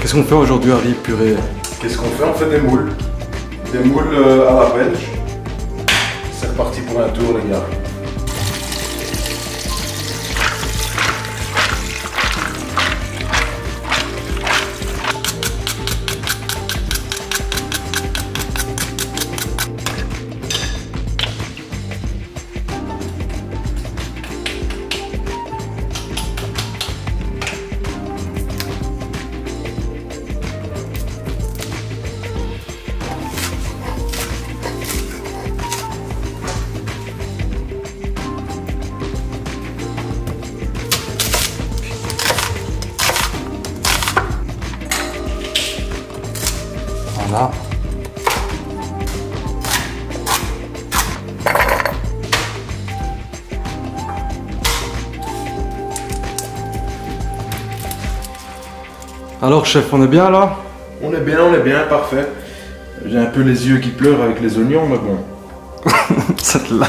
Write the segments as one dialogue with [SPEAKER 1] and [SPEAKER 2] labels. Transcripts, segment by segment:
[SPEAKER 1] Qu'est-ce qu'on fait aujourd'hui, Harry Purée?
[SPEAKER 2] Qu'est-ce qu'on fait? On fait des moules. Des moules à la belge. C'est reparti pour un tour, les gars.
[SPEAKER 1] Voilà. Alors chef, on est bien là?
[SPEAKER 2] On est bien, parfait. J'ai un peu les yeux qui pleurent avec les oignons, mais bon.
[SPEAKER 1] Cette l'ail.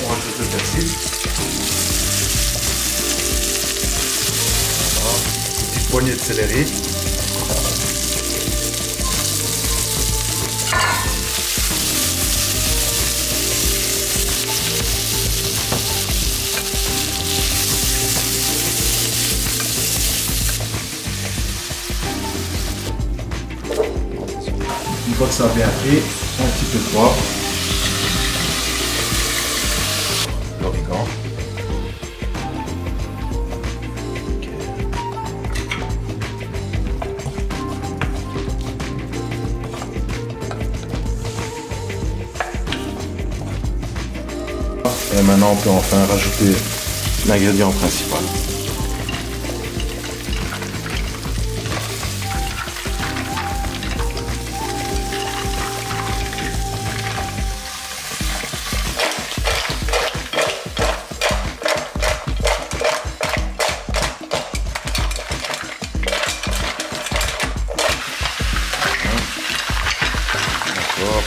[SPEAKER 2] On rajoute le persil. Voilà. Une petite poignée de céleri. Une fois que ça a bien pris, un petit peu de poivre. L'origan. Et maintenant on peut enfin rajouter l'ingrédient principal. D'accord.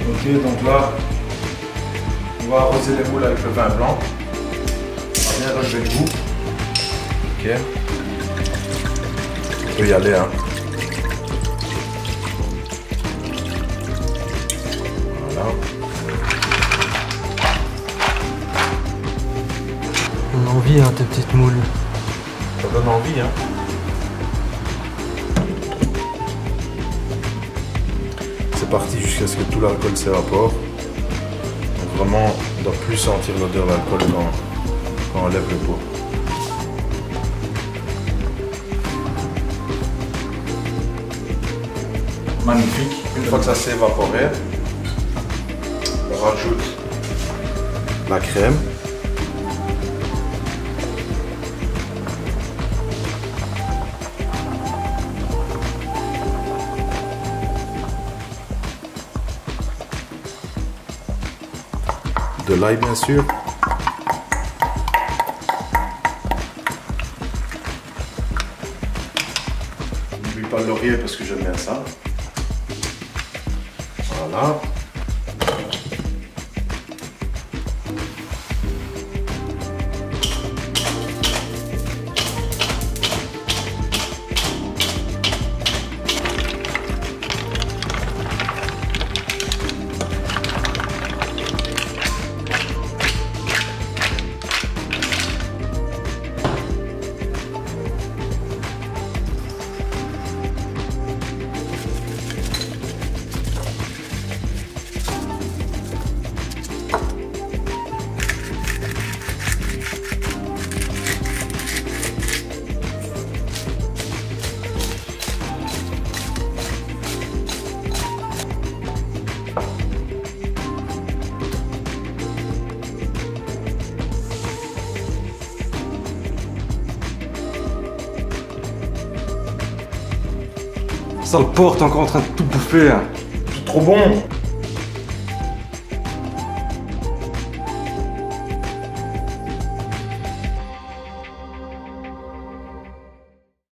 [SPEAKER 2] Ok, donc là, on va arroser les moules avec le vin blanc. On va bien relever le goût. Ok. On peut y aller, hein. Voilà.
[SPEAKER 1] On a envie, hein, tes petites moules.
[SPEAKER 2] Ça donne envie, hein. C'est parti jusqu'à ce que tout l'alcool s'évapore. Donc vraiment, on ne doit plus sentir l'odeur d'alcool quand on lève le pot. Magnifique. Une fois que ça s'est évaporé, on rajoute la crème. De l'ail bien sûr. N'oublie pas le laurier parce que j'aime bien ça. Voilà.
[SPEAKER 1] Sale porc, t'es encore en train de tout bouffer. Hein.
[SPEAKER 2] C'est trop bon.